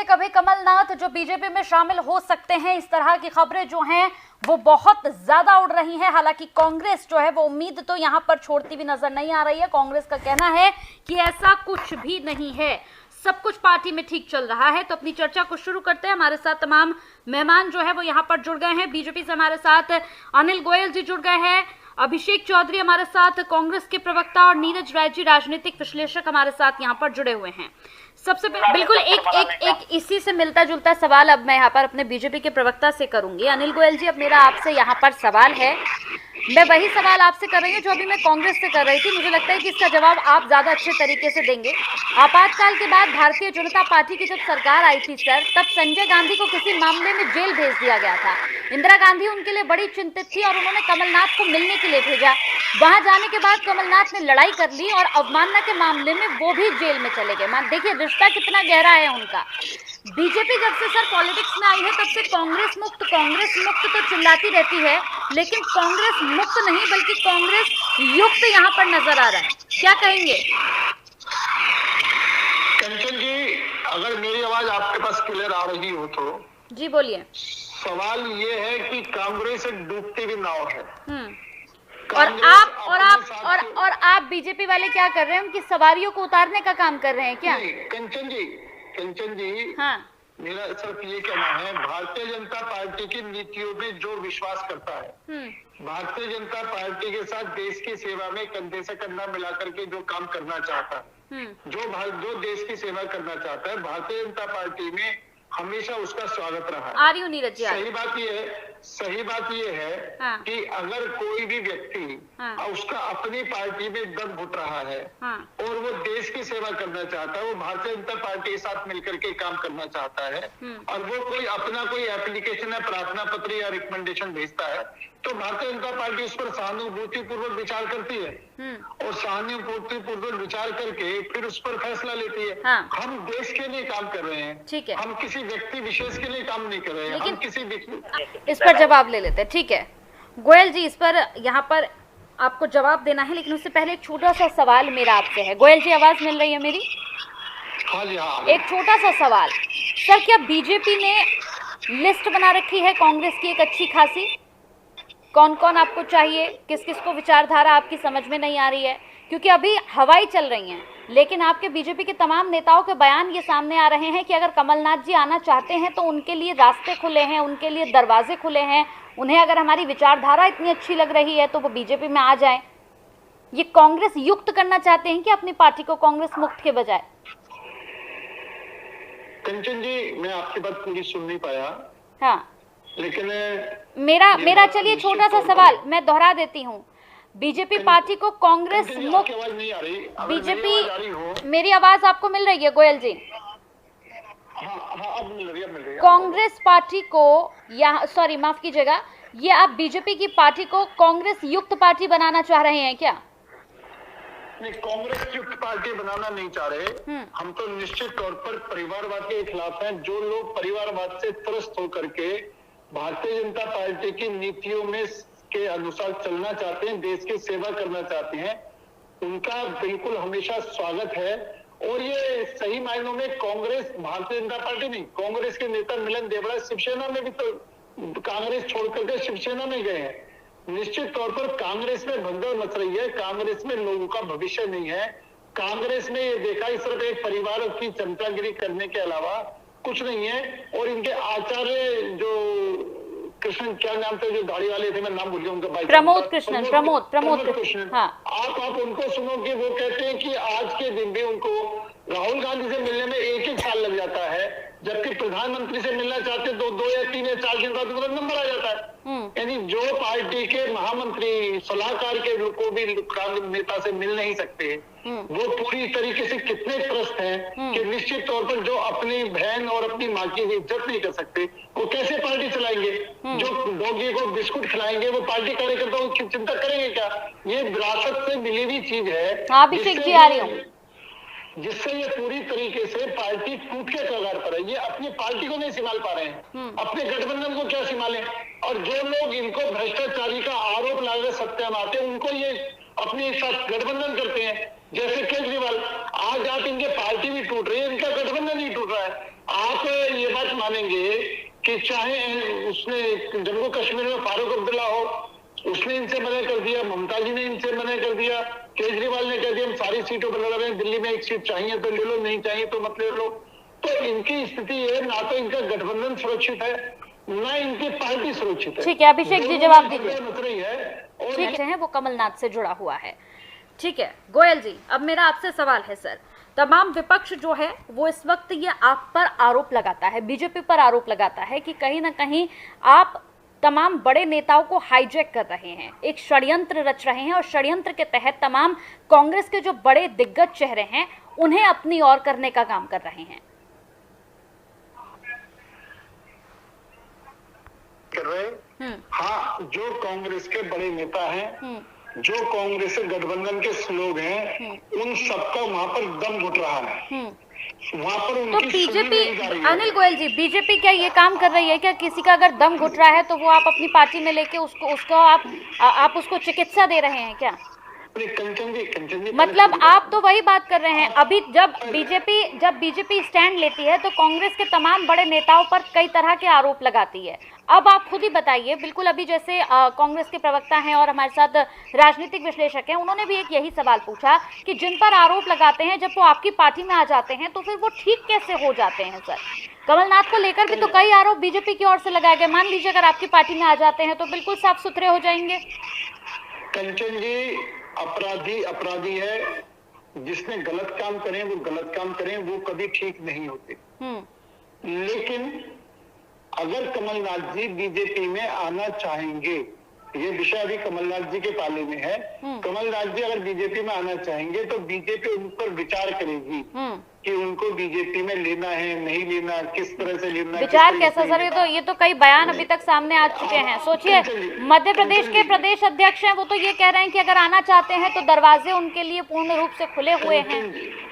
कभी कभी कमलनाथ जो बीजेपी में शामिल हो सकते हैं, इस तरह की खबरें जो हैं वो बहुत ज्यादा उड़ रही हैं। हालांकि कांग्रेस जो है वो उम्मीद तो यहां पर छोड़ती भी नजर नहीं आ रही है। कांग्रेस का कहना है कि ऐसा कुछ भी नहीं है, सब कुछ पार्टी में ठीक चल रहा है। तो अपनी चर्चा को शुरू करते हैं। हमारे साथ तमाम मेहमान जो है वो यहाँ पर जुड़ गए हैं। बीजेपी से हमारे साथ अनिल गोयल जी जुड़ गए हैं, अभिषेक चौधरी हमारे साथ कांग्रेस के प्रवक्ता और नीरज राय जी राजनीतिक विश्लेषक हमारे साथ यहाँ पर जुड़े हुए हैं। सबसे बिल्कुल एक इसी से मिलता जुलता सवाल अब मैं यहाँ पर अपने बीजेपी के प्रवक्ता से करूंगी। अनिल गोयल जी, अब मेरा आपसे यहाँ पर सवाल है, मैं वही सवाल आपसे कर रही हूँ जो अभी मैं कांग्रेस से कर रही थी। मुझे लगता है कि इसका जवाब आप ज्यादा अच्छे तरीके से देंगे। आपातकाल के बाद भारतीय जनता पार्टी की जब सरकार आई थी सर, तब संजय गांधी को किसी मामले में जेल भेज दिया गया था। इंदिरा गांधी उनके लिए बड़ी चिंतित थी और उन्होंने कमलनाथ को मिलने के लिए भेजा। वहां जाने के बाद कमलनाथ ने लड़ाई कर ली और अवमानना के मामले में वो भी जेल में चले गए। मान देखिए रिश्ता कितना गहरा है उनका। बीजेपी जब से सर पॉलिटिक्स में आई है तब से कांग्रेस मुक्त तो चिल्लाती रहती है, लेकिन कांग्रेस मुक्त नहीं बल्कि कांग्रेस युक्त यहाँ पर नजर आ रहा है। क्या कहेंगे? कंचन जी, अगर मेरी आवाज आपके पास क्लियर आ रही हो तो जी बोलिए। सवाल ये है कि कांग्रेस एक डूबती हुई नाव है। और आप बीजेपी वाले क्या कर रहे हैं? उनकी सवारियों को उतारने का काम कर रहे हैं क्या? कंचन जी, हाँ, मेरा सिर्फ ये कहना है, भारतीय जनता पार्टी की नीतियों में जो विश्वास करता है, भारतीय जनता पार्टी के साथ देश की सेवा में कंधे से कंधा मिलाकर के जो काम करना चाहता है, जो देश की सेवा करना चाहता है, भारतीय जनता पार्टी में हमेशा उसका स्वागत रहा है। आ रही हूँ नीरज जी। सही बात ये है हाँ, कि अगर कोई भी व्यक्ति हाँ, उसका अपनी पार्टी में दम घुट रहा है हाँ, और वो देश की सेवा करना चाहता है, वो भारतीय जनता पार्टी के साथ मिलकर के काम करना चाहता है और वो कोई एप्लीकेशन या प्रार्थना पत्र या रिकमेंडेशन भेजता है, तो भारतीय जनता पार्टी उस पर सहानुभूति पूर्वक विचार करती है और सहानुभूति पूर्वक विचार करके फिर उस पर फैसला लेती है। हाँ, हम देश के लिए काम कर रहे हैं, ठीक है, हम किसी व्यक्ति विशेष के लिए काम नहीं कर रहे हैं, हम किसी इस पर जवाब ले लेते हैं। ठीक है गोयल जी, इस पर यहाँ पर आपको जवाब देना है, लेकिन उससे पहले एक छोटा सा सवाल मेरा आपसे है। गोयल जी, आवाज मिल रही है मेरी? हाँ जी हाँ। एक छोटा सा सवाल सर, क्या बीजेपी ने लिस्ट बना रखी है कांग्रेस की एक अच्छी खासी? कौन कौन आपको चाहिए, किस किस को विचारधारा आपकी समझ में नहीं आ रही है? क्योंकि अभी हवाई चल रही हैं, लेकिन आपके बीजेपी के तमाम नेताओं के बयान ये सामने आ रहे हैं कि अगर कमलनाथ जी आना चाहते हैं तो उनके लिए रास्ते खुले हैं, उनके लिए दरवाजे खुले हैं। उन्हें अगर हमारी विचारधारा इतनी अच्छी लग रही है तो वो बीजेपी में आ जाए। ये कांग्रेस युक्त करना चाहते हैं कि अपनी पार्टी को कांग्रेस मुक्त के बजाय? कंचन जी, मैं आपकी बात पूरी सुन नहीं पाया। हाँ, लेकिन मेरा चलिए छोटा सा सवाल मैं दोहरा देती हूँ। बीजेपी पार्टी को कांग्रेस मुक्त, बीजेपी, मेरी आवाज आपको मिल रही है गोयल जी? हाँ, अब मिल रही है। कांग्रेस पार्टी को यहाँ, सॉरी माफ कीजिएगा, ये आप बीजेपी की पार्टी को कांग्रेस युक्त पार्टी बनाना चाह रहे हैं क्या? नहीं, कांग्रेस युक्त पार्टी बनाना नहीं चाह रहे। हम तो निश्चित तौर पर परिवारवाद के खिलाफ हैं। जो लोग परिवारवाद से त्रस्त होकर के भारतीय जनता पार्टी की नीतियों में के अनुसार चलना चाहते हैं, देश की सेवा करना चाहते हैं, उनका बिल्कुल हमेशा स्वागत है। और ये सही मायनों में कांग्रेस, भारतीय जनता पार्टी नहीं, कांग्रेस के नेता मिलन देवड़ा शिवसेना में भी तो कांग्रेस छोड़ करके शिवसेना में गए हैं। निश्चित तौर पर कांग्रेस में भगदड़ मच रही है, कांग्रेस में लोगों का भविष्य नहीं है। कांग्रेस में ये देखा ही सिर्फ एक परिवार की चमचागिरी करने के अलावा कुछ नहीं है। और इनके आचार्य जो कृष्ण, क्या नाम थे जो दाढ़ी वाले थे, मैं नाम भूल गया उनका, भाई प्रमोद कृष्णन। हाँ, आप उनको सुनो कि वो कहते हैं कि आज के दिन भी उनको राहुल गांधी से मिलने में 1-1 साल लग जाता है, जबकि प्रधानमंत्री से मिलना चाहते तो 2 या 3 या 4 दिन बाद नंबर आ जाता है। यानी जो पार्टी के महामंत्री सलाहकार के को भी नेता से मिल नहीं सकते, वो पूरी तरीके से कितने त्रस्त हैं कि निश्चित तौर पर जो अपनी बहन और अपनी माँ की इज्जत नहीं कर सकते, वो कैसे पार्टी चलाएंगे? जो डॉगी को बिस्कुट खिलाएंगे वो पार्टी कार्यकर्ताओं की चिंता करेंगे क्या? ये विरासत से मिली हुई चीज है, जिससे ये पूरी तरीके से पार्टी टूट के कगार पर है। ये अपनी पार्टी को नहीं संभाल पा रहे हैं, अपने गठबंधन को क्या संभालें? और जो लोग इनको भ्रष्टाचारी का आरोप लगा सत्यानाते, उनको ये अपने साथ गठबंधन करते हैं। जैसे केजरीवाल, आज आप इनके पार्टी भी टूट रही है, इनका गठबंधन नहीं टूट रहा है। आप ये बात मानेंगे कि चाहे उसने जम्मू कश्मीर में फारूक अब्दुल्ला हो, उसने इनसे मना कर दिया, ममता जी ने इनसे मना कर दिया, केजरीवाल ने कह दिया हम सारी सीटों पर लड़ रहे हैं, दिल्ली में एक सीट चाहिए तो ले लो, नहीं चाहिए तो मत ले लो। तो इनकी स्थिति है, ना तो इनका गठबंधन सुरक्षित है, ना इनकी पार्टी सुरक्षित है। ठीक है, अभिषेक जी जवाब दीजिए। ठीक है वो कमलनाथ से जुड़ा हुआ है। ठीक है गोयल जी, अब मेरा आपसे सवाल है सर, तमाम विपक्ष जो है वो इस वक्त ये आप पर आरोप लगाता है, बीजेपी पर आरोप लगाता है कि कहीं ना कहीं आप तमाम बड़े नेताओं को हाईजैक कर रहे हैं, एक षड्यंत्र रच रहे हैं और षड्यंत्र के तहत तमाम कांग्रेस के जो बड़े दिग्गज चेहरे हैं उन्हें अपनी ओर करने का काम कर रहे हैं। हाँ, जो कांग्रेस के बड़े नेता हैं, जो कांग्रेस के गठबंधन के लोग हैं, उन सबका वहां पर दम घुट रहा है। वहां पर तो बीजेपी, अनिल गोयल जी, बीजेपी क्या ये काम कर रही है क्या, किसी का अगर दम घुट रहा है तो वो आप अपनी पार्टी में लेके उसको आप उसको चिकित्सा दे रहे हैं क्या? मतलब आप तो वही बात कर रहे हैं, अभी जब बीजेपी स्टैंड लेती है तो कांग्रेस के तमाम बड़े नेताओं पर कई तरह के आरोप लगाती है। अब आप खुद ही बताइए, बिल्कुल अभी जैसे कांग्रेस के प्रवक्ता हैं और हमारे साथ राजनीतिक विश्लेषक हैं, उन्होंने भी एक यही सवाल पूछा कि जिन पर आरोप लगाते हैं जब वो आपकी पार्टी में आ जाते हैं तो फिर वो ठीक कैसे हो जाते हैं सर? कमलनाथ को लेकर भी तो कई आरोप बीजेपी की ओर से लगाए गए, मान लीजिए अगर आपकी पार्टी में आ जाते हैं तो बिल्कुल साफ सुथरे हो जाएंगे। कंचन जी, अपराधी है, जिसने गलत काम करें वो गलत काम करें, वो कभी ठीक नहीं होते। लेकिन अगर कमलनाथ जी बीजेपी में आना चाहेंगे, ये विषय अभी कमलनाथ जी के पाले में है, कमलनाथ जी अगर बीजेपी में आना चाहेंगे तो बीजेपी उन पर विचार करेगी कि उनको बीजेपी में लेना है नहीं लेना, किस तरह से लेना। विचार कैसा सर? ये तो कई बयान अभी तक सामने आ चुके हैं। सोचिए, मध्य प्रदेश के प्रदेश अध्यक्ष हैं, वो तो ये कह रहे हैं कि अगर आना चाहते हैं तो दरवाजे उनके लिए पूर्ण रूप से खुले हुए हैं।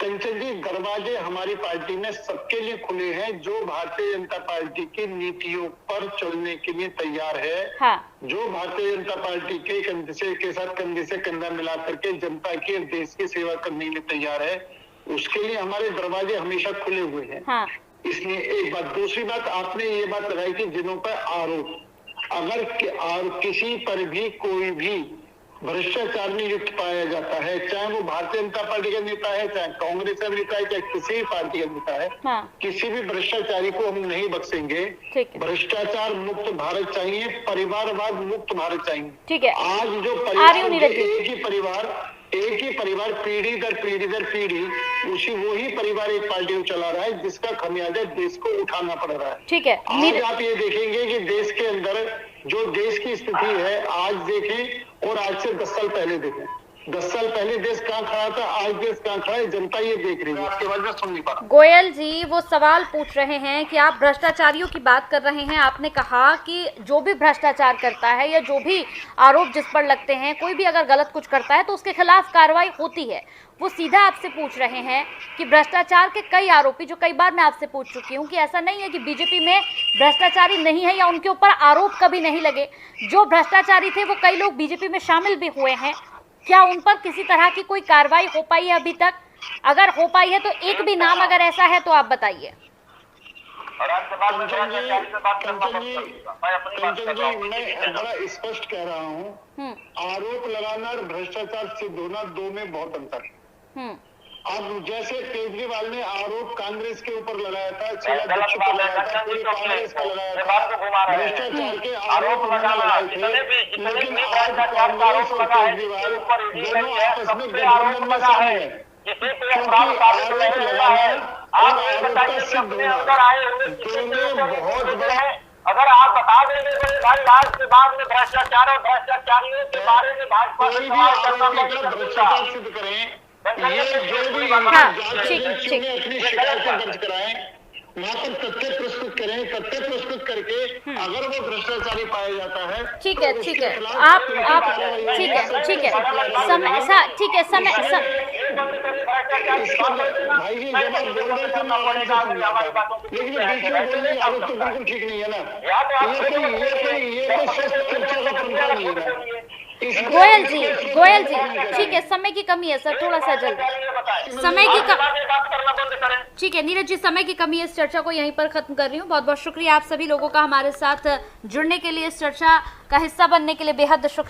कंचन जी, दरवाजे हमारी पार्टी में सबके लिए खुले हैं जो भारतीय जनता पार्टी की नीतियों पर चलने के लिए तैयार है। हाँ। जो भारतीय जनता पार्टी के कंधे के साथ कंधे से कंधा मिला करके जनता की और देश की सेवा करने के लिए तैयार है, उसके लिए हमारे दरवाजे हमेशा खुले हुए हैं। हाँ। इसलिए एक बात। दूसरी बात, आपने ये बात लगाई कि जिनों पर आरोप, अगर किसी पर भी कोई भी भ्रष्टाचार में युक्त पाया जाता है, चाहे वो भारतीय जनता पार्टी का नेता है, चाहे कांग्रेस का नेता है, चाहे किसी भी पार्टी का नेता है, हाँ। किसी भी भ्रष्टाचारी को हम नहीं बख्शेंगे। भ्रष्टाचार मुक्त भारत चाहिए, परिवारवाद मुक्त भारत चाहिए। ठीक है। आज जो एक ही परिवार पीढ़ी दर पीढ़ी वही परिवार एक पार्टी को चला रहा है, जिसका खमियाजा देश को उठाना पड़ रहा है। ठीक है। आज आप ये देखेंगे कि देश के अंदर जो देश की स्थिति है, आज देखें और आज से 10 साल पहले देखें। 10 साल पहले देश कहाँ खड़ा था, आज देश कहाँ खड़ा है, जनता ये देख रही है। आपके बारे में सुन नहीं पा। गोयल जी वो सवाल पूछ रहे हैं कि आप भ्रष्टाचारियों की बात कर रहे हैं, आपने कहा कि जो भी भ्रष्टाचार करता है या जो भी आरोप जिस पर लगते हैं, कोई भी अगर गलत कुछ करता है तो उसके खिलाफ कार्रवाई होती है। वो सीधा आपसे पूछ रहे हैं कि भ्रष्टाचार के कई आरोपी, जो कई बार मैं आपसे पूछ चुकी हूँ कि ऐसा नहीं है कि बीजेपी में भ्रष्टाचारी नहीं है या उनके ऊपर आरोप कभी नहीं लगे, जो भ्रष्टाचारी थे वो कई लोग बीजेपी में शामिल भी हुए हैं, क्या उन पर किसी तरह की कोई कार्रवाई हो पाई है अभी तक? अगर हो पाई है तो एक भी नाम अगर ऐसा है तो आप बताइए। मैं बड़ा स्पष्ट कह रहा हूँ, आरोप लगाना और भ्रष्टाचार सिद्ध होना दो में बहुत अंतर है। अब जैसे केजरीवाल ने आरोप कांग्रेस के ऊपर लगाया था, शीला दीक्षित पर लगाया था, पूरी कांग्रेस पर लगाया था, भ्रष्टाचार के आरोप उन्होंने लगाए थे, लेकिन आज कांग्रेस और केजरीवाल दोनों आपस में गठबंधन में शामिल है, क्योंकि आरोप लगाना और आरोप का सिद्ध होना दोनों बहुत बड़ा। अगर आप बता देंगे तो भाई आज के बाद में भ्रष्टाचार और भ्रष्टाचारियों के बारे में भाजपा कोई भी आरोपी भ्रष्टाचार सिद्ध करें, ये जो भी अपनी शिकायतें दर्ज कराएं, वहाँ पर तथ्य प्रस्तुत करें, तथ्य प्रस्तुत करके अगर वो भ्रष्टाचारी पाया जाता है, ठीक है, ठीक है, आप ठीक है, ठीक है, समय ठीक है, समय भाई जी जब आप बोल रहे थे मैं आवाज सुन रहा था, लेकिन बीच में बोलने की आदत तो बिल्कुल ठीक नहीं है ना। ये कोई शस्त्र चर्चा का पंथा नहीं है। गोयल जी ठीक है, समय की कमी है सर, थोड़ा सा जल्दी समय की बात करना बंद करें। ठीक है नीरज जी, समय की कमी है, इस चर्चा को यहीं पर खत्म कर रही हूँ। बहुत बहुत शुक्रिया आप सभी लोगों का हमारे साथ जुड़ने के लिए, इस चर्चा का हिस्सा बनने के लिए बेहद शुक्रिया।